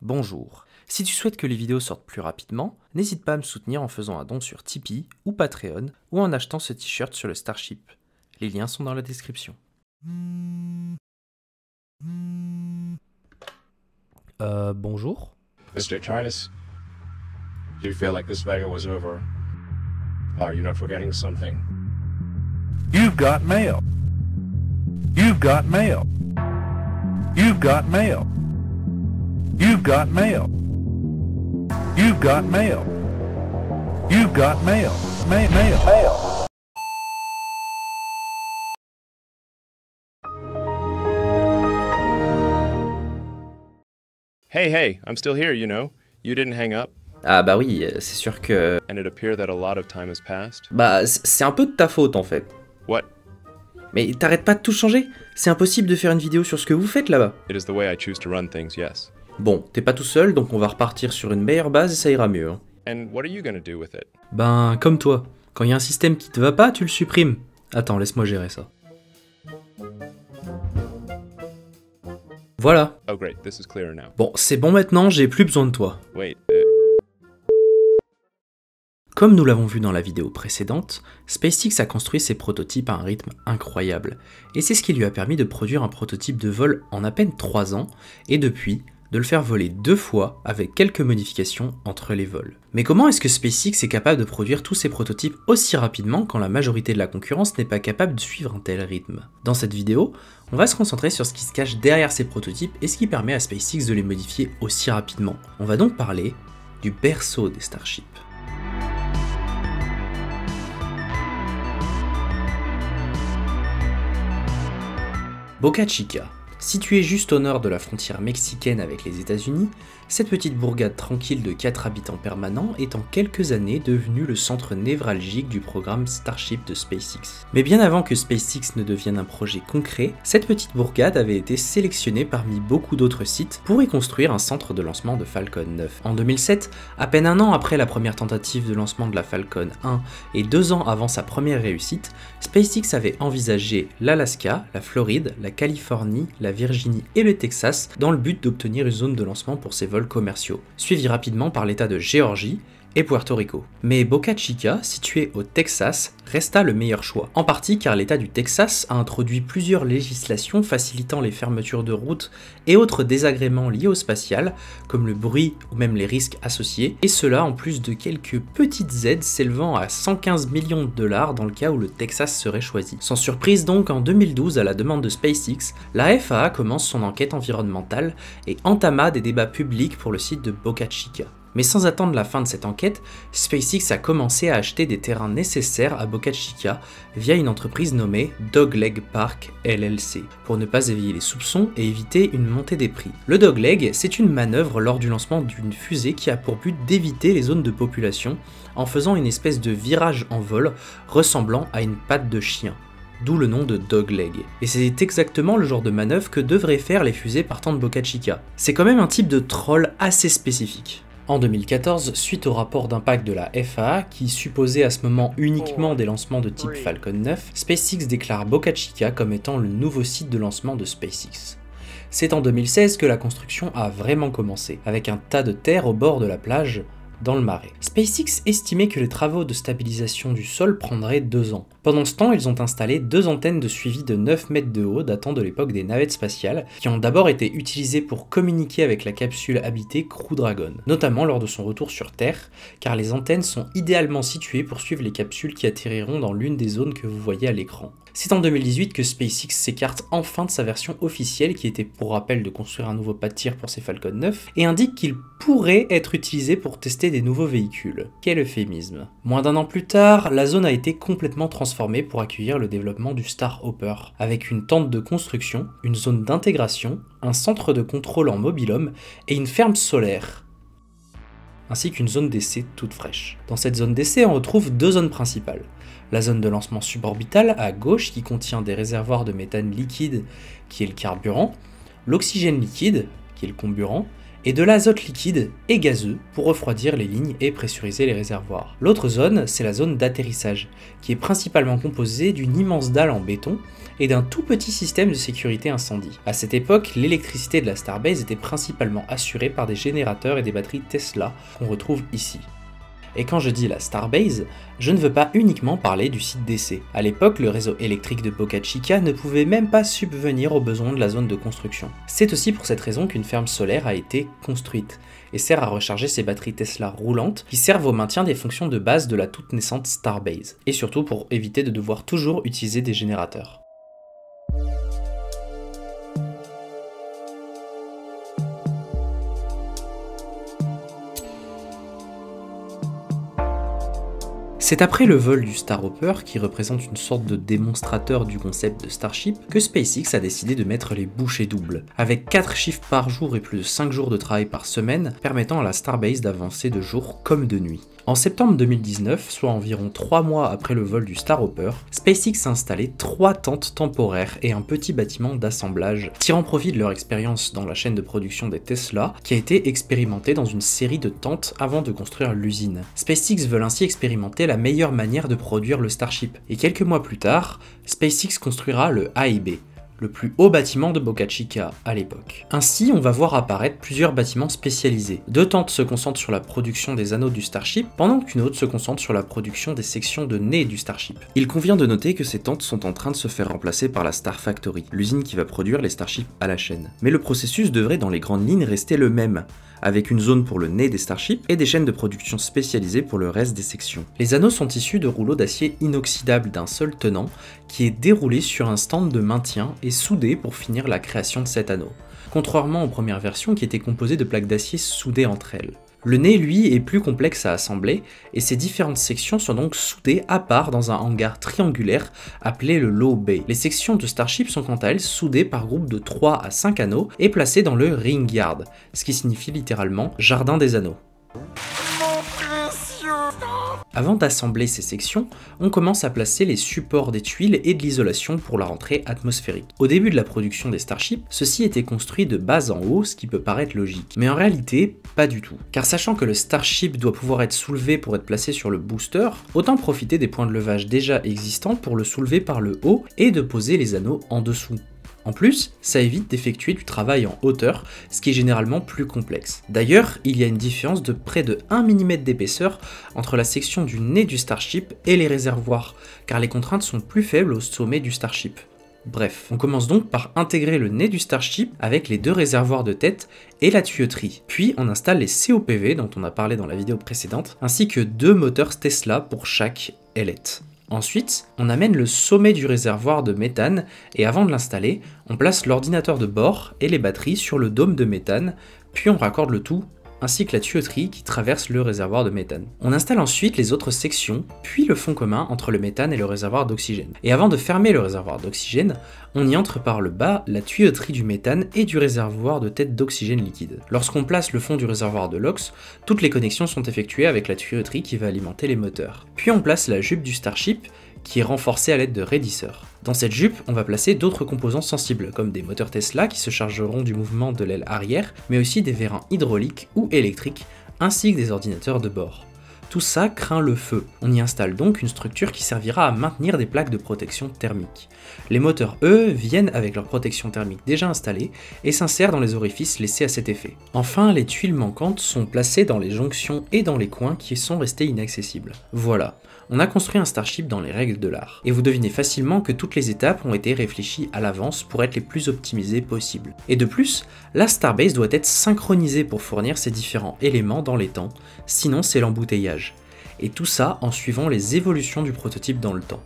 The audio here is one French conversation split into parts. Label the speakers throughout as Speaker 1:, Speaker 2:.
Speaker 1: Bonjour. Si tu souhaites que les vidéos sortent plus rapidement, n'hésite pas à me soutenir en faisant un don sur Tipeee ou Patreon ou en achetant ce t-shirt sur le Starship. Les liens sont dans la description. Bonjour.
Speaker 2: Mr. Charles, do you feel like this battle was over? Are you not forgetting something?
Speaker 3: You've got mail. You've got mail. You've got mail. You've got mail. You've got mail. You've got mail. Mail.
Speaker 2: Hey, I'm still here, you know. You didn't hang up,
Speaker 1: Ah bah oui, c'est sûr que...
Speaker 2: and it appeared that a lot of time has passed.
Speaker 1: Bah c'est un peu de ta faute en fait.
Speaker 2: What?
Speaker 1: Mais t'arrêtes pas de tout changer. C'est impossible de faire une vidéo sur ce que vous faites là-bas.
Speaker 2: It is the way I choose to run things, yes.
Speaker 1: Bon, t'es pas tout seul, donc on va repartir sur une meilleure base et ça ira mieux. Hein.
Speaker 2: And what are you gonna do with it?
Speaker 1: Ben, comme toi. Quand il y a un système qui te va pas, tu le supprimes. Attends, laisse-moi gérer ça. Voilà.
Speaker 2: Oh great, this is clearer now.
Speaker 1: Bon, c'est bon maintenant, j'ai plus besoin de toi.
Speaker 2: Wait,
Speaker 1: Comme nous l'avons vu dans la vidéo précédente, SpaceX a construit ses prototypes à un rythme incroyable, et c'est ce qui lui a permis de produire un prototype de vol en à peine 3 ans, et depuis, de le faire voler 2 fois avec quelques modifications entre les vols. Mais comment est-ce que SpaceX est capable de produire tous ces prototypes aussi rapidement quand la majorité de la concurrence n'est pas capable de suivre un tel rythme? Dans cette vidéo, on va se concentrer sur ce qui se cache derrière ces prototypes et ce qui permet à SpaceX de les modifier aussi rapidement. On va donc parler du berceau des Starships. Boca Chica. Située juste au nord de la frontière mexicaine avec les États-Unis, cette petite bourgade tranquille de 4 habitants permanents est en quelques années devenue le centre névralgique du programme Starship de SpaceX. Mais bien avant que SpaceX ne devienne un projet concret, cette petite bourgade avait été sélectionnée parmi beaucoup d'autres sites pour y construire un centre de lancement de Falcon 9. En 2007, à peine un an après la première tentative de lancement de la Falcon 1 et 2 ans avant sa première réussite, SpaceX avait envisagé l'Alaska, la Floride, la Californie, la Virginie et le Texas dans le but d'obtenir une zone de lancement pour ses vols commerciaux, suivi rapidement par l'état de Géorgie et Puerto Rico. Mais Boca Chica, situé au Texas, resta le meilleur choix, en partie car l'État du Texas a introduit plusieurs législations facilitant les fermetures de routes et autres désagréments liés au spatial, comme le bruit ou même les risques associés, et cela en plus de quelques petites aides s'élevant à 115 millions de dollars dans le cas où le Texas serait choisi. Sans surprise donc, en 2012, à la demande de SpaceX, la FAA commence son enquête environnementale et entama des débats publics pour le site de Boca Chica. Mais sans attendre la fin de cette enquête, SpaceX a commencé à acheter des terrains nécessaires à Boca Chica via une entreprise nommée Dogleg Park LLC, pour ne pas éveiller les soupçons et éviter une montée des prix. Le Dogleg, c'est une manœuvre lors du lancement d'une fusée qui a pour but d'éviter les zones de population en faisant une espèce de virage en vol ressemblant à une patte de chien. D'où le nom de Dogleg. Et c'est exactement le genre de manœuvre que devraient faire les fusées partant de Boca Chica. C'est quand même un type de troll assez spécifique. En 2014, suite au rapport d'impact de la FAA, qui supposait à ce moment uniquement des lancements de type Falcon 9, SpaceX déclare Boca Chica comme étant le nouveau site de lancement de SpaceX. C'est en 2016 que la construction a vraiment commencé, avec un tas de terre au bord de la plage, dans le marais. SpaceX estimait que les travaux de stabilisation du sol prendraient 2 ans. Pendant ce temps, ils ont installé 2 antennes de suivi de 9 mètres de haut datant de l'époque des navettes spatiales, qui ont d'abord été utilisées pour communiquer avec la capsule habitée Crew Dragon, notamment lors de son retour sur Terre, car les antennes sont idéalement situées pour suivre les capsules qui atterriront dans l'une des zones que vous voyez à l'écran. C'est en 2018 que SpaceX s'écarte enfin de sa version officielle, qui était pour rappel de construire un nouveau pas de tir pour ses Falcon 9, et indique qu'il pourrait être utilisé pour tester des nouveaux véhicules. Quel euphémisme. Moins d'un an plus tard, la zone a été complètement transformée pour accueillir le développement du Starhopper, avec une tente de construction, une zone d'intégration, un centre de contrôle en mobil-homme et une ferme solaire, ainsi qu'une zone d'essai toute fraîche. Dans cette zone d'essai, on retrouve 2 zones principales. La zone de lancement suborbital à gauche qui contient des réservoirs de méthane liquide qui est le carburant, l'oxygène liquide qui est le comburant, et de l'azote liquide et gazeux pour refroidir les lignes et pressuriser les réservoirs. L'autre zone, c'est la zone d'atterrissage, qui est principalement composée d'une immense dalle en béton et d'un tout petit système de sécurité incendie. À cette époque, l'électricité de la Starbase était principalement assurée par des générateurs et des batteries Tesla qu'on retrouve ici. Et quand je dis la Starbase, je ne veux pas uniquement parler du site d'essai. À l'époque, le réseau électrique de Boca Chica ne pouvait même pas subvenir aux besoins de la zone de construction. C'est aussi pour cette raison qu'une ferme solaire a été construite, et sert à recharger ces batteries Tesla roulantes qui servent au maintien des fonctions de base de la toute naissante Starbase, et surtout pour éviter de devoir toujours utiliser des générateurs. C'est après le vol du Starhopper, qui représente une sorte de démonstrateur du concept de Starship, que SpaceX a décidé de mettre les bouchées doubles, avec 4 chiffres par jour et plus de 5 jours de travail par semaine, permettant à la Starbase d'avancer de jour comme de nuit. En septembre 2019, soit environ 3 mois après le vol du Starhopper, SpaceX a installé 3 tentes temporaires et un petit bâtiment d'assemblage, tirant profit de leur expérience dans la chaîne de production des Tesla, qui a été expérimentée dans une série de tentes avant de construire l'usine. SpaceX veut ainsi expérimenter la meilleure manière de produire le Starship, et quelques mois plus tard, SpaceX construira le AIB, le plus haut bâtiment de Boca Chica à l'époque. Ainsi, on va voir apparaître plusieurs bâtiments spécialisés. 2 tentes se concentrent sur la production des anneaux du Starship, pendant qu'une autre se concentre sur la production des sections de nez du Starship. Il convient de noter que ces tentes sont en train de se faire remplacer par la Star Factory, l'usine qui va produire les Starships à la chaîne. Mais le processus devrait dans les grandes lignes rester le même, avec une zone pour le nez des Starships et des chaînes de production spécialisées pour le reste des sections. Les anneaux sont issus de rouleaux d'acier inoxydable d'un seul tenant, qui est déroulé sur un stand de maintien et soudé pour finir la création de cet anneau, contrairement aux premières versions qui étaient composées de plaques d'acier soudées entre elles. Le nez, lui, est plus complexe à assembler, et ces différentes sections sont donc soudées à part dans un hangar triangulaire appelé le Low Bay. Les sections de Starship sont quant à elles soudées par groupe de 3 à 5 anneaux et placées dans le Ring Yard, ce qui signifie littéralement jardin des anneaux. Avant d'assembler ces sections, on commence à placer les supports des tuiles et de l'isolation pour la rentrée atmosphérique. Au début de la production des Starships, ceci était construit de bas en haut, ce qui peut paraître logique. Mais en réalité, pas du tout. Car sachant que le Starship doit pouvoir être soulevé pour être placé sur le booster, autant profiter des points de levage déjà existants pour le soulever par le haut et de poser les anneaux en dessous. En plus, ça évite d'effectuer du travail en hauteur, ce qui est généralement plus complexe. D'ailleurs, il y a une différence de près de 1 mm d'épaisseur entre la section du nez du Starship et les réservoirs, car les contraintes sont plus faibles au sommet du Starship. Bref, on commence donc par intégrer le nez du Starship avec les 2 réservoirs de tête et la tuyauterie. Puis on installe les COPV dont on a parlé dans la vidéo précédente, ainsi que 2 moteurs Tesla pour chaque ailette. Ensuite, on amène le sommet du réservoir de méthane et avant de l'installer, on place l'ordinateur de bord et les batteries sur le dôme de méthane, puis on raccorde le tout ainsi que la tuyauterie qui traverse le réservoir de méthane. On installe ensuite les autres sections, puis le fond commun entre le méthane et le réservoir d'oxygène. Et avant de fermer le réservoir d'oxygène, on y entre par le bas la tuyauterie du méthane et du réservoir de tête d'oxygène liquide. Lorsqu'on place le fond du réservoir de l'ox, toutes les connexions sont effectuées avec la tuyauterie qui va alimenter les moteurs. Puis on place la jupe du Starship, qui est renforcée à l'aide de raidisseurs. Dans cette jupe, on va placer d'autres composants sensibles, comme des moteurs Tesla qui se chargeront du mouvement de l'aile arrière, mais aussi des vérins hydrauliques ou électriques, ainsi que des ordinateurs de bord. Tout ça craint le feu. On y installe donc une structure qui servira à maintenir des plaques de protection thermique. Les moteurs, eux, viennent avec leur protection thermique déjà installée et s'insèrent dans les orifices laissés à cet effet. Enfin, les tuiles manquantes sont placées dans les jonctions et dans les coins qui sont restés inaccessibles. Voilà. On a construit un Starship dans les règles de l'art. Et vous devinez facilement que toutes les étapes ont été réfléchies à l'avance pour être les plus optimisées possibles. Et de plus, la Starbase doit être synchronisée pour fournir ces différents éléments dans les temps, sinon c'est l'embouteillage. Et tout ça en suivant les évolutions du prototype dans le temps.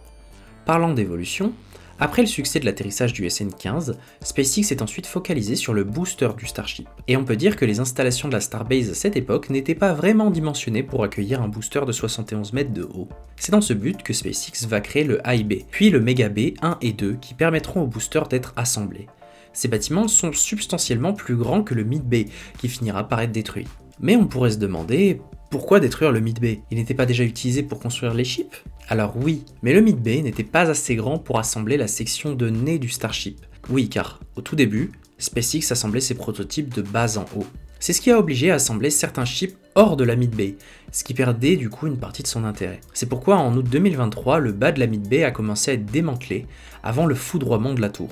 Speaker 1: Parlant d'évolution, après le succès de l'atterrissage du SN15, SpaceX s'est ensuite focalisé sur le booster du Starship. Et on peut dire que les installations de la Starbase à cette époque n'étaient pas vraiment dimensionnées pour accueillir un booster de 71 mètres de haut. C'est dans ce but que SpaceX va créer le AIB, puis le Mega-B 1 et 2 qui permettront au booster d'être assemblés. Ces bâtiments sont substantiellement plus grands que le Mid-B qui finira par être détruit. Mais on pourrait se demander, pourquoi détruire le Mid-B? Il n'était pas déjà utilisé pour construire les chips? Alors oui, mais le Mid-B n'était pas assez grand pour assembler la section de nez du Starship. Oui, car au tout début, SpaceX assemblait ses prototypes de bas en haut. C'est ce qui a obligé à assembler certains chips hors de la Mid Bay, ce qui perdait du coup une partie de son intérêt. C'est pourquoi en août 2023, le bas de la Mid Bay a commencé à être démantelé avant le foudroiement de la tour.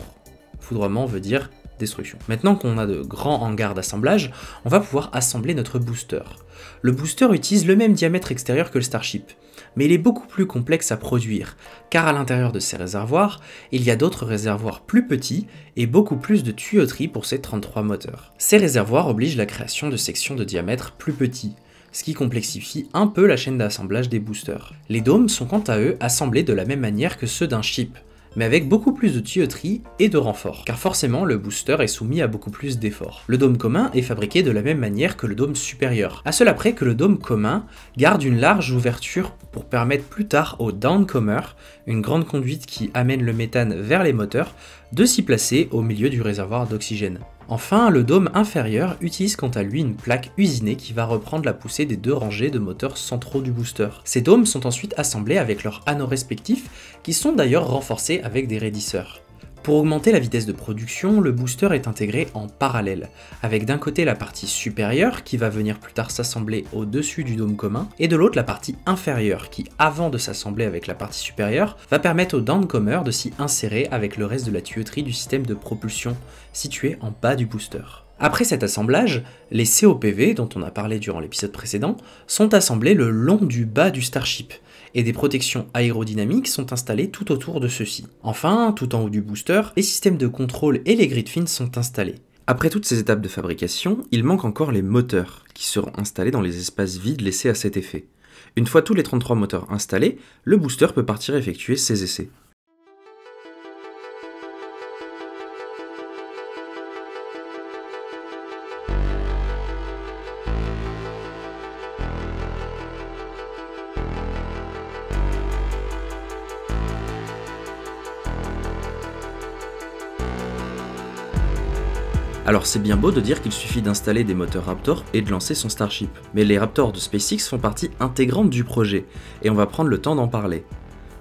Speaker 1: Foudroiement veut dire destruction. Maintenant qu'on a de grands hangars d'assemblage, on va pouvoir assembler notre booster. Le booster utilise le même diamètre extérieur que le Starship, mais il est beaucoup plus complexe à produire, car à l'intérieur de ces réservoirs, il y a d'autres réservoirs plus petits et beaucoup plus de tuyauterie pour ces 33 moteurs. Ces réservoirs obligent la création de sections de diamètre plus petits, ce qui complexifie un peu la chaîne d'assemblage des boosters. Les dômes sont quant à eux assemblés de la même manière que ceux d'un ship, mais avec beaucoup plus de tuyauterie et de renforts, car forcément le booster est soumis à beaucoup plus d'efforts. Le dôme commun est fabriqué de la même manière que le dôme supérieur, à cela près que le dôme commun garde une large ouverture pour permettre plus tard au downcomer, une grande conduite qui amène le méthane vers les moteurs, de s'y placer au milieu du réservoir d'oxygène. Enfin, le dôme inférieur utilise quant à lui une plaque usinée qui va reprendre la poussée des deux rangées de moteurs centraux du booster. Ces dômes sont ensuite assemblés avec leurs anneaux respectifs, qui sont d'ailleurs renforcés avec des raidisseurs. Pour augmenter la vitesse de production, le booster est intégré en parallèle, avec d'un côté la partie supérieure qui va venir plus tard s'assembler au-dessus du dôme commun, et de l'autre la partie inférieure qui, avant de s'assembler avec la partie supérieure, va permettre au downcomer de s'y insérer avec le reste de la tuyauterie du système de propulsion situé en bas du booster. Après cet assemblage, les COPV, dont on a parlé durant l'épisode précédent, sont assemblés le long du bas du Starship, et des protections aérodynamiques sont installées tout autour de ceux-ci. Enfin, tout en haut du booster, les systèmes de contrôle et les grid fins sont installés. Après toutes ces étapes de fabrication, il manque encore les moteurs, qui seront installés dans les espaces vides laissés à cet effet. Une fois tous les 33 moteurs installés, le booster peut partir effectuer ses essais. Alors c'est bien beau de dire qu'il suffit d'installer des moteurs Raptor et de lancer son Starship, mais les Raptors de SpaceX font partie intégrante du projet, et on va prendre le temps d'en parler.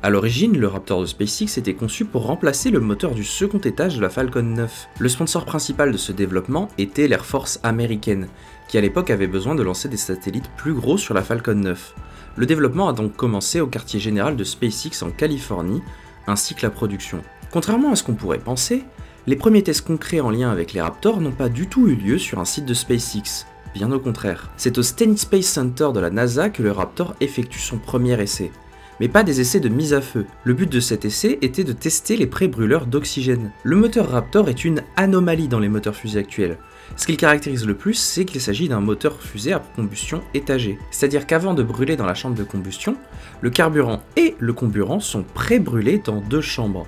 Speaker 1: A l'origine, le Raptor de SpaceX était conçu pour remplacer le moteur du second étage de la Falcon 9. Le sponsor principal de ce développement était l'Air Force américaine, qui à l'époque avait besoin de lancer des satellites plus gros sur la Falcon 9. Le développement a donc commencé au quartier général de SpaceX en Californie, ainsi que la production. Contrairement à ce qu'on pourrait penser, les premiers tests concrets en lien avec les Raptors n'ont pas du tout eu lieu sur un site de SpaceX, bien au contraire. C'est au Stennis Space Center de la NASA que le Raptor effectue son premier essai. Mais pas des essais de mise à feu. Le but de cet essai était de tester les pré-brûleurs d'oxygène. Le moteur Raptor est une anomalie dans les moteurs fusées actuels. Ce qui le caractérise le plus, c'est qu'il s'agit d'un moteur fusée à combustion étagée. C'est-à-dire qu'avant de brûler dans la chambre de combustion, le carburant et le comburant sont pré-brûlés dans deux chambres.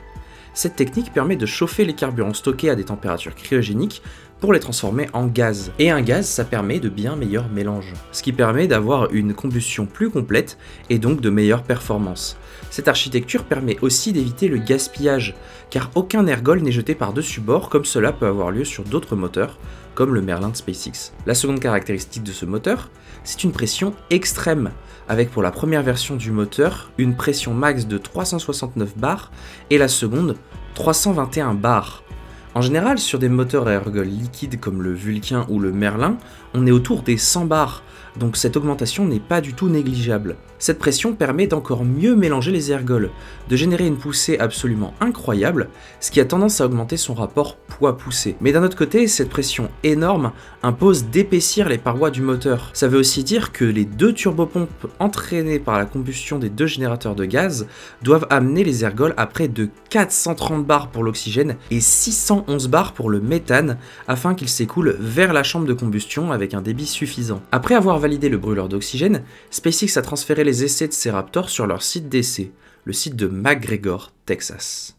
Speaker 1: Cette technique permet de chauffer les carburants stockés à des températures cryogéniques pour les transformer en gaz. Et un gaz, ça permet de bien meilleurs mélanges, ce qui permet d'avoir une combustion plus complète et donc de meilleures performances. Cette architecture permet aussi d'éviter le gaspillage, car aucun ergol n'est jeté par-dessus bord comme cela peut avoir lieu sur d'autres moteurs, comme le Merlin de SpaceX. La seconde caractéristique de ce moteur, c'est une pression extrême, avec pour la première version du moteur une pression max de 369 bars et la seconde 321 bars. En général, sur des moteurs à ergols liquides comme le Vulcain ou le Merlin, on est autour des 100 bars, donc cette augmentation n'est pas du tout négligeable. Cette pression permet d'encore mieux mélanger les ergols, de générer une poussée absolument incroyable, ce qui a tendance à augmenter son rapport poids-poussée. Mais d'un autre côté, cette pression énorme impose d'épaissir les parois du moteur. Ça veut aussi dire que les deux turbopompes entraînées par la combustion des deux générateurs de gaz doivent amener les ergols à près de 430 bars pour l'oxygène et 611 bars pour le méthane, afin qu'ils s'écoulent vers la chambre de combustion avec un débit suffisant. Après avoir validé le brûleur d'oxygène, SpaceX a transféré les essais de ces Raptors sur leur site d'essai, le site de McGregor, Texas.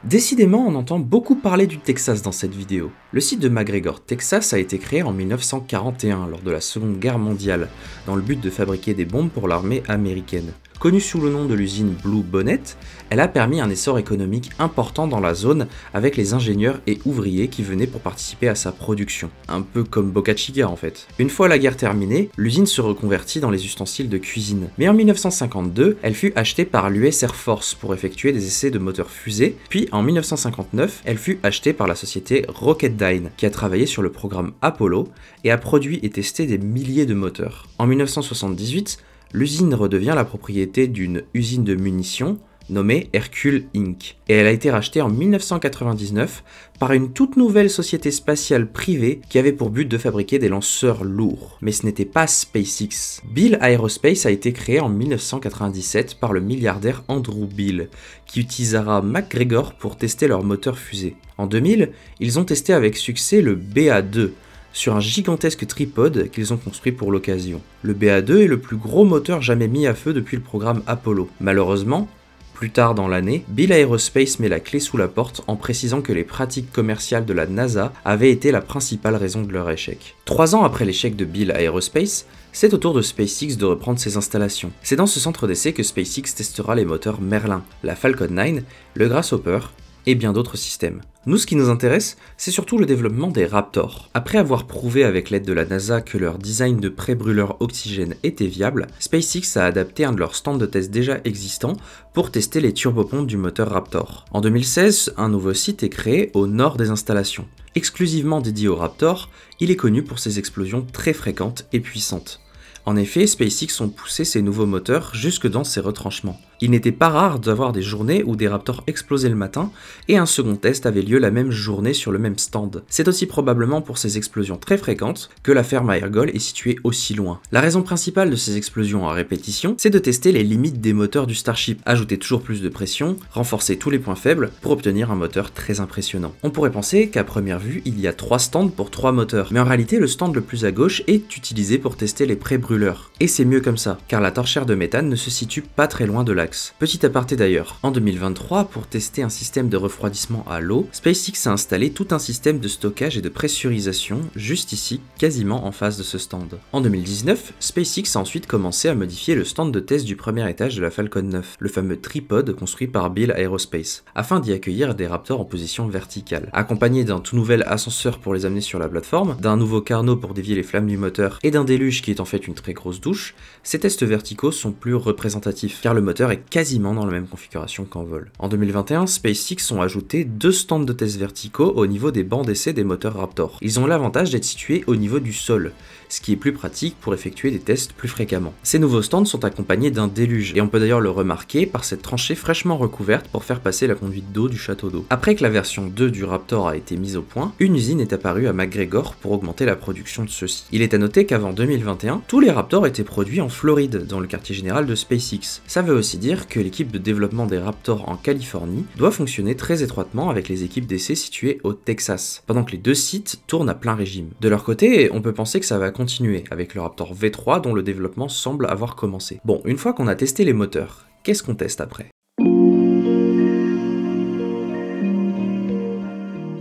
Speaker 1: Décidément, on entend beaucoup parler du Texas dans cette vidéo. Le site de McGregor, Texas a été créé en 1941 lors de la Seconde Guerre mondiale, dans le but de fabriquer des bombes pour l'armée américaine. Connue sous le nom de l'usine Blue Bonnet, elle a permis un essor économique important dans la zone avec les ingénieurs et ouvriers qui venaient pour participer à sa production. Un peu comme Boca Chica en fait. Une fois la guerre terminée, l'usine se reconvertit dans les ustensiles de cuisine. Mais en 1952, elle fut achetée par l'US Air Force pour effectuer des essais de moteurs fusées, puis en 1959, elle fut achetée par la société Rocketdyne, qui a travaillé sur le programme Apollo et a produit et testé des milliers de moteurs. En 1978, l'usine redevient la propriété d'une usine de munitions nommée Hercule Inc. Et elle a été rachetée en 1999 par une toute nouvelle société spatiale privée qui avait pour but de fabriquer des lanceurs lourds. Mais ce n'était pas SpaceX. Beale Aerospace a été créé en 1997 par le milliardaire Andrew Beale, qui utilisera McGregor pour tester leur moteur fusée. En 2000, ils ont testé avec succès le BA-2, sur un gigantesque tripode qu'ils ont construit pour l'occasion. Le BA-2 est le plus gros moteur jamais mis à feu depuis le programme Apollo. Malheureusement, plus tard dans l'année, Beale Aerospace met la clé sous la porte en précisant que les pratiques commerciales de la NASA avaient été la principale raison de leur échec. 3 ans après l'échec de Beale Aerospace, c'est au tour de SpaceX de reprendre ses installations. C'est dans ce centre d'essai que SpaceX testera les moteurs Merlin, la Falcon 9, le Grasshopper et bien d'autres systèmes. Nous, ce qui nous intéresse, c'est surtout le développement des Raptor. Après avoir prouvé avec l'aide de la NASA que leur design de pré-brûleur oxygène était viable, SpaceX a adapté un de leurs stands de test déjà existants pour tester les turbopompes du moteur Raptor. En 2016, un nouveau site est créé au nord des installations. Exclusivement dédié au Raptor, il est connu pour ses explosions très fréquentes et puissantes. En effet, SpaceX ont poussé ces nouveaux moteurs jusque dans ses retranchements. Il n'était pas rare d'avoir des journées où des Raptors explosaient le matin et un second test avait lieu la même journée sur le même stand. C'est aussi probablement pour ces explosions très fréquentes que la ferme à ergols est située aussi loin. La raison principale de ces explosions à répétition, c'est de tester les limites des moteurs du Starship, ajouter toujours plus de pression, renforcer tous les points faibles pour obtenir un moteur très impressionnant. On pourrait penser qu'à première vue, il y a 3 stands pour 3 moteurs, mais en réalité le stand le plus à gauche est utilisé pour tester les pré-brûleurs. Et c'est mieux comme ça, car la torchère de méthane ne se situe pas très loin de l'axe. Petit aparté d'ailleurs, en 2023, pour tester un système de refroidissement à l'eau, SpaceX a installé tout un système de stockage et de pressurisation juste ici, quasiment en face de ce stand. En 2019, SpaceX a ensuite commencé à modifier le stand de test du premier étage de la Falcon 9, le fameux tripode construit par Beale Aerospace, afin d'y accueillir des Raptors en position verticale. Accompagné d'un tout nouvel ascenseur pour les amener sur la plateforme, d'un nouveau carnot pour dévier les flammes du moteur et d'un déluge qui est en fait une très grosse douche, ces tests verticaux sont plus représentatifs, car le moteur est quasiment dans la même configuration qu'en vol. En 2021, SpaceX ont ajouté 2 stands de tests verticaux au niveau des bancs d'essai des moteurs Raptor. Ils ont l'avantage d'être situés au niveau du sol, ce qui est plus pratique pour effectuer des tests plus fréquemment. Ces nouveaux stands sont accompagnés d'un déluge, et on peut d'ailleurs le remarquer par cette tranchée fraîchement recouverte pour faire passer la conduite d'eau du château d'eau. Après que la version 2 du Raptor a été mise au point, une usine est apparue à McGregor pour augmenter la production de ceux-ci. Il est à noter qu'avant 2021, tous les Raptors étaient produits en Floride, dans le quartier général de SpaceX. Ça veut aussi dire que l'équipe de développement des Raptors en Californie doit fonctionner très étroitement avec les équipes d'essai situées au Texas, pendant que les 2 sites tournent à plein régime. De leur côté, on peut penser que ça va continuer, avec le Raptor V3 dont le développement semble avoir commencé. Bon, une fois qu'on a testé les moteurs, qu'est-ce qu'on teste après ?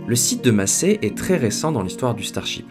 Speaker 1: Le site de Massey est très récent dans l'histoire du Starship.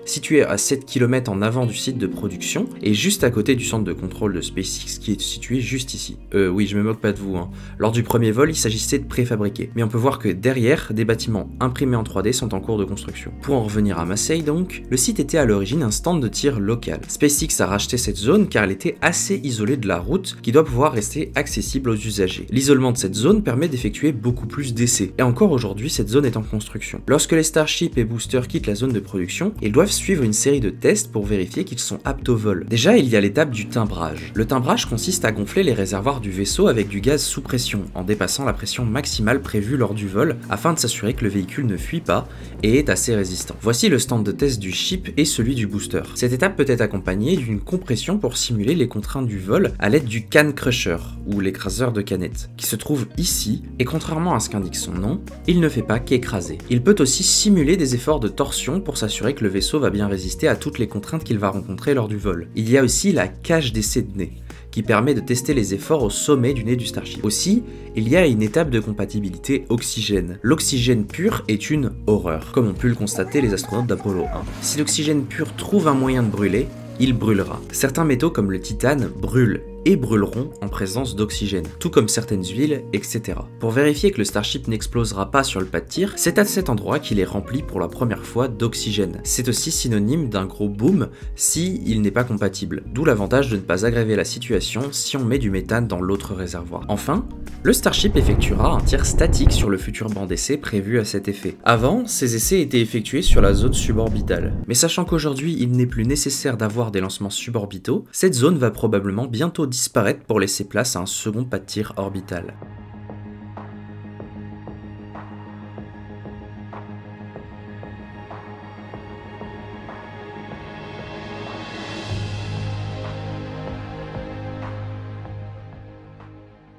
Speaker 1: Situé à 7 km en avant du site de production et juste à côté du centre de contrôle de SpaceX qui est situé juste ici. Oui, je me moque pas de vous, hein. Lors du premier vol, il s'agissait de préfabriquer, mais on peut voir que derrière, des bâtiments imprimés en 3D sont en cours de construction. Pour en revenir à Massey donc, le site était à l'origine un stand de tir local. SpaceX a racheté cette zone car elle était assez isolée de la route qui doit pouvoir rester accessible aux usagers. L'isolement de cette zone permet d'effectuer beaucoup plus d'essais, et encore aujourd'hui cette zone est en construction. Lorsque les Starship et boosters quittent la zone de production, ils doivent suivre une série de tests pour vérifier qu'ils sont aptes au vol. Déjà, il y a l'étape du timbrage. Le timbrage consiste à gonfler les réservoirs du vaisseau avec du gaz sous pression, en dépassant la pression maximale prévue lors du vol, afin de s'assurer que le véhicule ne fuit pas et est assez résistant. Voici le stand de test du ship et celui du booster. Cette étape peut être accompagnée d'une compression pour simuler les contraintes du vol à l'aide du can crusher, ou l'écraseur de canettes, qui se trouve ici, et contrairement à ce qu'indique son nom, il ne fait pas qu'écraser. Il peut aussi simuler des efforts de torsion pour s'assurer que le vaisseau va bien résister à toutes les contraintes qu'il va rencontrer lors du vol. Il y a aussi la cage d'essai de nez, qui permet de tester les efforts au sommet du nez du Starship. Aussi, il y a une étape de compatibilité oxygène. L'oxygène pur est une horreur, comme ont pu le constater les astronautes d'Apollo 1. Si l'oxygène pur trouve un moyen de brûler, il brûlera. Certains métaux comme le titane brûlent, et brûleront en présence d'oxygène, tout comme certaines huiles, etc. Pour vérifier que le Starship n'explosera pas sur le pas de tir, c'est à cet endroit qu'il est rempli pour la première fois d'oxygène. C'est aussi synonyme d'un gros boom si il n'est pas compatible, d'où l'avantage de ne pas aggraver la situation si on met du méthane dans l'autre réservoir. Enfin, le Starship effectuera un tir statique sur le futur banc d'essai prévu à cet effet. Avant, ces essais étaient effectués sur la zone suborbitale, mais sachant qu'aujourd'hui il n'est plus nécessaire d'avoir des lancements suborbitaux, cette zone va probablement bientôt disparaître pour laisser place à un second pas de tir orbital.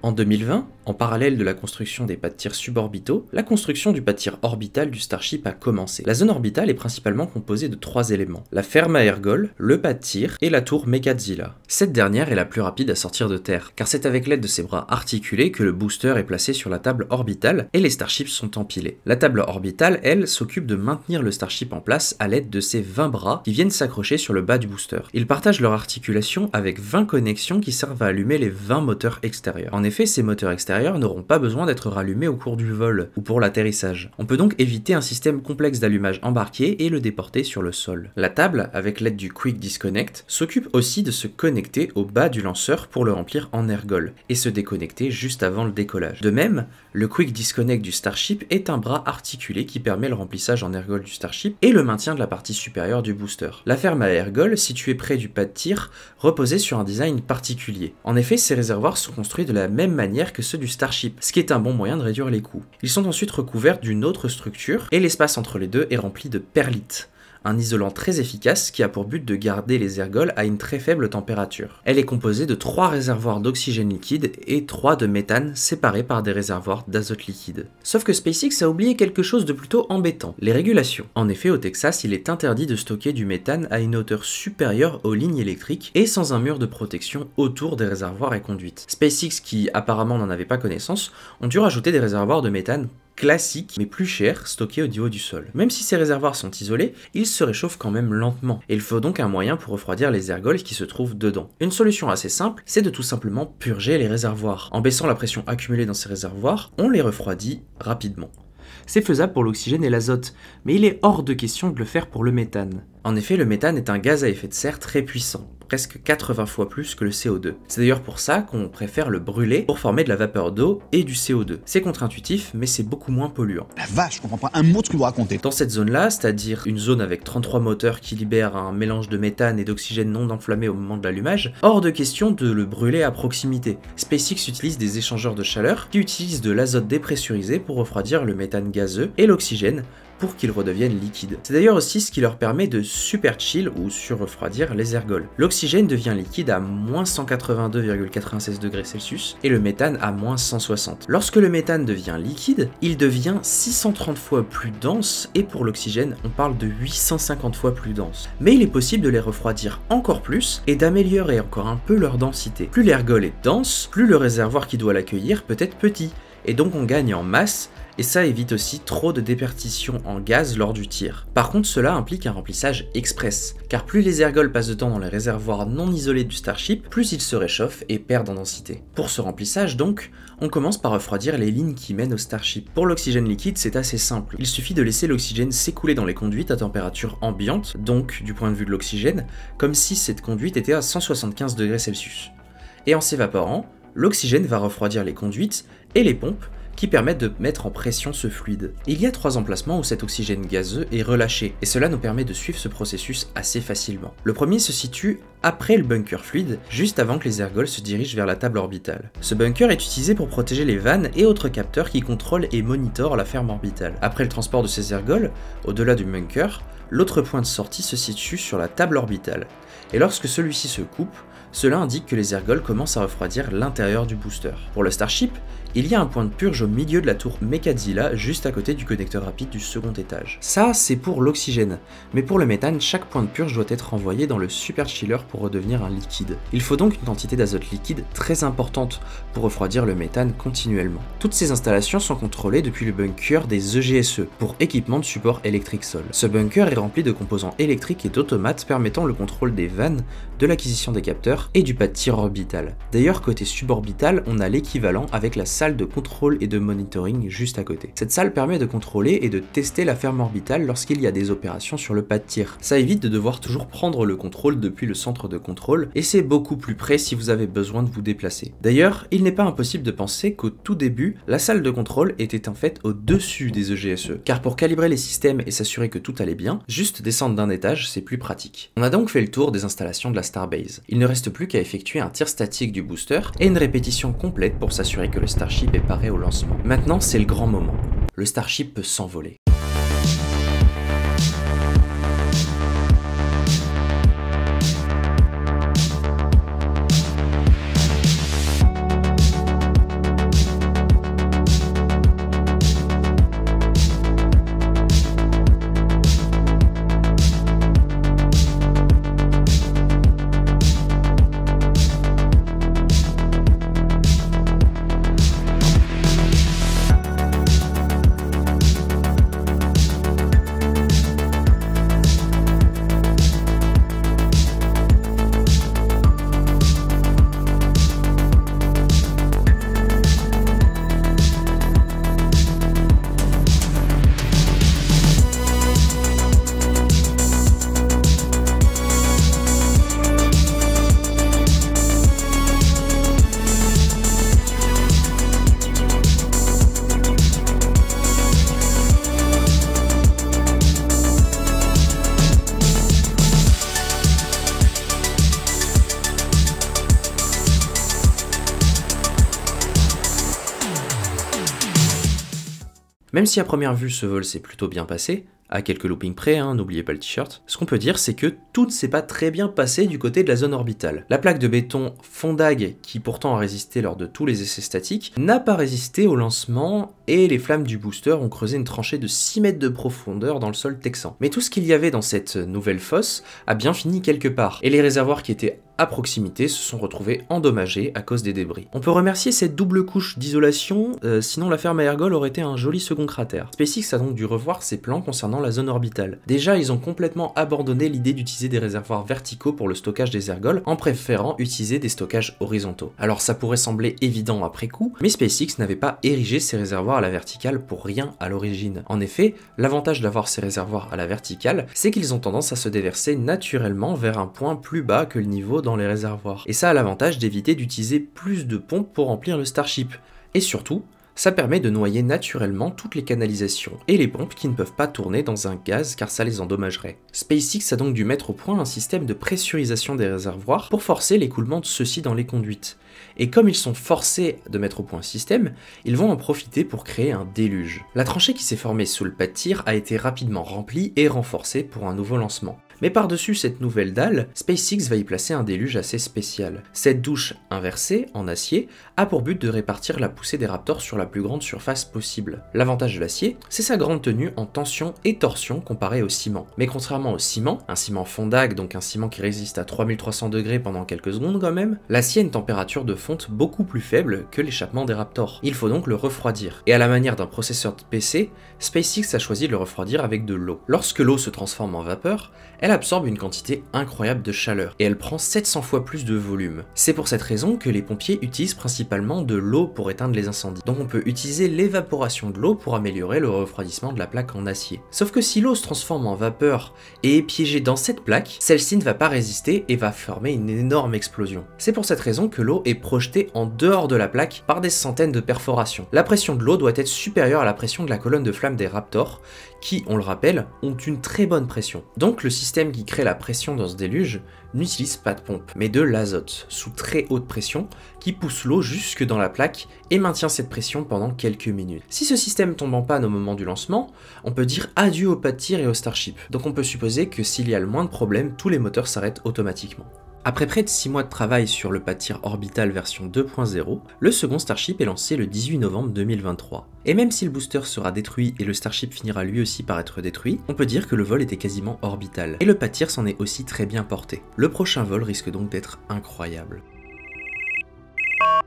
Speaker 1: En 2020, en parallèle de la construction des pas de tir suborbitaux, la construction du pas de tir orbital du Starship a commencé. La zone orbitale est principalement composée de 3 éléments: la ferme à ergol, le pas de tir et la tour Mechazilla. Cette dernière est la plus rapide à sortir de terre, car c'est avec l'aide de ses bras articulés que le booster est placé sur la table orbitale et les Starships sont empilés. La table orbitale, elle, s'occupe de maintenir le Starship en place à l'aide de ses 20 bras qui viennent s'accrocher sur le bas du booster. Ils partagent leur articulation avec 20 connexions qui servent à allumer les 20 moteurs extérieurs. En effet, ces moteurs extérieurs n'auront pas besoin d'être rallumés au cours du vol ou pour l'atterrissage. On peut donc éviter un système complexe d'allumage embarqué et le déporter sur le sol. La table, avec l'aide du Quick Disconnect, s'occupe aussi de se connecter au bas du lanceur pour le remplir en ergol et se déconnecter juste avant le décollage. De même, le Quick Disconnect du Starship est un bras articulé qui permet le remplissage en ergol du Starship et le maintien de la partie supérieure du booster. La ferme à ergol, située près du pas de tir, reposait sur un design particulier. En effet, ces réservoirs sont construits de la même manière que ceux du Starship, ce qui est un bon moyen de réduire les coûts. Ils sont ensuite recouverts d'une autre structure et l'espace entre les deux est rempli de perlite, un isolant très efficace qui a pour but de garder les ergols à une très faible température. Elle est composée de 3 réservoirs d'oxygène liquide et 3 de méthane séparés par des réservoirs d'azote liquide. Sauf que SpaceX a oublié quelque chose de plutôt embêtant, les régulations. En effet, au Texas, il est interdit de stocker du méthane à une hauteur supérieure aux lignes électriques et sans un mur de protection autour des réservoirs et conduites. SpaceX, qui apparemment n'en avait pas connaissance, ont dû rajouter des réservoirs de méthane classiques mais plus chers stockés au niveau du sol. Même si ces réservoirs sont isolés, ils se réchauffent quand même lentement et il faut donc un moyen pour refroidir les ergols qui se trouvent dedans. Une solution assez simple, c'est de tout simplement purger les réservoirs. En baissant la pression accumulée dans ces réservoirs, on les refroidit rapidement. C'est faisable pour l'oxygène et l'azote, mais il est hors de question de le faire pour le méthane. En effet, le méthane est un gaz à effet de serre très puissant, presque 80 fois plus que le CO2. C'est d'ailleurs pour ça qu'on préfère le brûler pour former de la vapeur d'eau et du CO2. C'est contre-intuitif, mais c'est beaucoup moins polluant.
Speaker 4: La vache, je comprends pas un mot de ce que vous racontez.
Speaker 1: Dans cette zone-là, c'est-à-dire une zone avec 33 moteurs qui libèrent un mélange de méthane et d'oxygène non enflammé au moment de l'allumage, hors de question de le brûler à proximité. SpaceX utilise des échangeurs de chaleur qui utilisent de l'azote dépressurisé pour refroidir le méthane gazeux et l'oxygène pour qu'ils redeviennent liquides. C'est d'ailleurs aussi ce qui leur permet de super chill ou surrefroidir les ergols. L'oxygène devient liquide à moins 182,96 degrés Celsius et le méthane à moins 160. Lorsque le méthane devient liquide, il devient 630 fois plus dense et pour l'oxygène, on parle de 850 fois plus dense. Mais il est possible de les refroidir encore plus et d'améliorer encore un peu leur densité. Plus l'ergol est dense, plus le réservoir qui doit l'accueillir peut être petit et donc on gagne en masse. Et ça évite aussi trop de déperdition en gaz lors du tir. Par contre, cela implique un remplissage express, car plus les ergols passent de temps dans les réservoirs non isolés du Starship, plus ils se réchauffent et perdent en densité. Pour ce remplissage donc, on commence par refroidir les lignes qui mènent au Starship. Pour l'oxygène liquide, c'est assez simple. Il suffit de laisser l'oxygène s'écouler dans les conduites à température ambiante, donc du point de vue de l'oxygène, comme si cette conduite était à 175 degrés Celsius. Et en s'évaporant, l'oxygène va refroidir les conduites et les pompes, qui permettent de mettre en pression ce fluide. Il y a 3 emplacements où cet oxygène gazeux est relâché, et cela nous permet de suivre ce processus assez facilement. Le premier se situe après le bunker fluide, juste avant que les ergols se dirigent vers la table orbitale. Ce bunker est utilisé pour protéger les vannes et autres capteurs qui contrôlent et monitorent la ferme orbitale. Après le transport de ces ergols, au-delà du bunker, l'autre point de sortie se situe sur la table orbitale. Et lorsque celui-ci se coupe, cela indique que les ergols commencent à refroidir l'intérieur du booster. Pour le Starship, il y a un point de purge au milieu de la tour Mechadzilla, juste à côté du connecteur rapide du second étage. Ça, c'est pour l'oxygène, mais pour le méthane, chaque point de purge doit être envoyé dans le super chiller pour redevenir un liquide. Il faut donc une quantité d'azote liquide très importante pour refroidir le méthane continuellement. Toutes ces installations sont contrôlées depuis le bunker des EGSE, pour équipement de support électrique sol. Ce bunker est rempli de composants électriques et d'automates permettant le contrôle des vannes, de l'acquisition des capteurs et du pas de tir orbital. D'ailleurs, côté suborbital, on a l'équivalent avec la salle de contrôle et de monitoring juste à côté. Cette salle permet de contrôler et de tester la ferme orbitale lorsqu'il y a des opérations sur le pas de tir. Ça évite de devoir toujours prendre le contrôle depuis le centre de contrôle et c'est beaucoup plus près si vous avez besoin de vous déplacer. D'ailleurs, il n'est pas impossible de penser qu'au tout début, la salle de contrôle était en fait au-dessus des EGSE, car pour calibrer les systèmes et s'assurer que tout allait bien, juste descendre d'un étage, c'est plus pratique. On a donc fait le tour des installations de la Starbase. Il ne reste plus qu'à effectuer un tir statique du booster et une répétition complète pour s'assurer que le Starship est paré au lancement. Maintenant, c'est le grand moment. Le Starship peut s'envoler. Même si à première vue ce vol s'est plutôt bien passé, à quelques loopings près, n'oubliez pas le t-shirt, ce qu'on peut dire c'est que tout ne s'est pas très bien passé du côté de la zone orbitale. La plaque de béton Fondag, qui pourtant a résisté lors de tous les essais statiques, n'a pas résisté au lancement et les flammes du booster ont creusé une tranchée de 6 mètres de profondeur dans le sol texan. Mais tout ce qu'il y avait dans cette nouvelle fosse a bien fini quelque part, et les réservoirs qui étaient à proximité se sont retrouvés endommagés à cause des débris. On peut remercier cette double couche d'isolation, sinon la ferme à Ergol aurait été un joli second cratère. SpaceX a donc dû revoir ses plans concernant la zone orbitale. Déjà, ils ont complètement abandonné l'idée d'utiliser des réservoirs verticaux pour le stockage des ergols, en préférant utiliser des stockages horizontaux. Alors ça pourrait sembler évident après coup, mais SpaceX n'avait pas érigé ces réservoirs à la verticale pour rien à l'origine. En effet, l'avantage d'avoir ces réservoirs à la verticale, c'est qu'ils ont tendance à se déverser naturellement vers un point plus bas que le niveau dans les réservoirs. Et ça a l'avantage d'éviter d'utiliser plus de pompes pour remplir le Starship. Et surtout, ça permet de noyer naturellement toutes les canalisations et les pompes qui ne peuvent pas tourner dans un gaz car ça les endommagerait. SpaceX a donc dû mettre au point un système de pressurisation des réservoirs pour forcer l'écoulement de ceux-ci dans les conduites. Et comme ils sont forcés de mettre au point un système, ils vont en profiter pour créer un déluge. La tranchée qui s'est formée sous le pas de tir a été rapidement remplie et renforcée pour un nouveau lancement. Mais par-dessus cette nouvelle dalle, SpaceX va y placer un déluge assez spécial. Cette douche inversée, en acier, a pour but de répartir la poussée des Raptors sur la plus grande surface possible. L'avantage de l'acier, c'est sa grande tenue en tension et torsion comparée au ciment. Mais contrairement au ciment, un ciment Fondag, donc un ciment qui résiste à 3300 degrés pendant quelques secondes quand même, l'acier a une température de fonte beaucoup plus faible que l'échappement des Raptors. Il faut donc le refroidir. Et à la manière d'un processeur de PC, SpaceX a choisi de le refroidir avec de l'eau. Lorsque l'eau se transforme en vapeur, elle absorbe une quantité incroyable de chaleur et elle prend 700 fois plus de volume. C'est pour cette raison que les pompiers utilisent principalement de l'eau pour éteindre les incendies. Donc on peut utiliser l'évaporation de l'eau pour améliorer le refroidissement de la plaque en acier. Sauf que si l'eau se transforme en vapeur et est piégée dans cette plaque, celle-ci ne va pas résister et va former une énorme explosion. C'est pour cette raison que l'eau est projetée en dehors de la plaque par des centaines de perforations. La pression de l'eau doit être supérieure à la pression de la colonne de flamme des Raptors, qui, on le rappelle, ont une très bonne pression. Donc le système qui crée la pression dans ce déluge n'utilise pas de pompe, mais de l'azote, sous très haute pression, qui pousse l'eau jusque dans la plaque et maintient cette pression pendant quelques minutes. Si ce système tombe en panne au moment du lancement, on peut dire adieu au pas de tir et au Starship. Donc on peut supposer que s'il y a le moins de problèmes, tous les moteurs s'arrêtent automatiquement. Après près de 6 mois de travail sur le Patir Orbital version 2.0, le second Starship est lancé le 18 novembre 2023. Et même si le booster sera détruit et le Starship finira lui aussi par être détruit, on peut dire que le vol était quasiment orbital. Et le Patir s'en est aussi très bien porté. Le prochain vol risque donc d'être incroyable.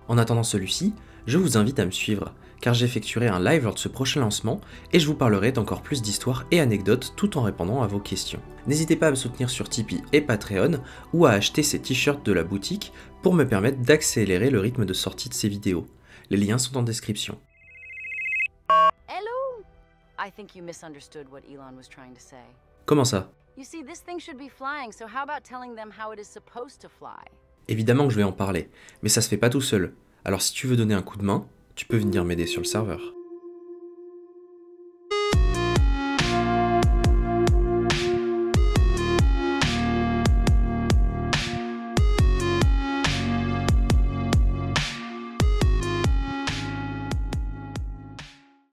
Speaker 1: En attendant celui-ci, je vous invite à me suivre, car j'effectuerai un live lors de ce prochain lancement et je vous parlerai d'encore plus d'histoires et anecdotes tout en répondant à vos questions. N'hésitez pas à me soutenir sur Tipeee et Patreon ou à acheter ces t-shirts de la boutique pour me permettre d'accélérer le rythme de sortie de ces vidéos. Les liens sont en description.
Speaker 5: Hello. I think you misunderstood what Elon was trying to say.
Speaker 1: Comment ça?
Speaker 5: You see, this thing should be flying, so how about telling them how it is supposed to fly?
Speaker 1: Évidemment que je vais en parler, mais ça se fait pas tout seul. Alors si tu veux donner un coup de main, tu peux venir m'aider sur le serveur.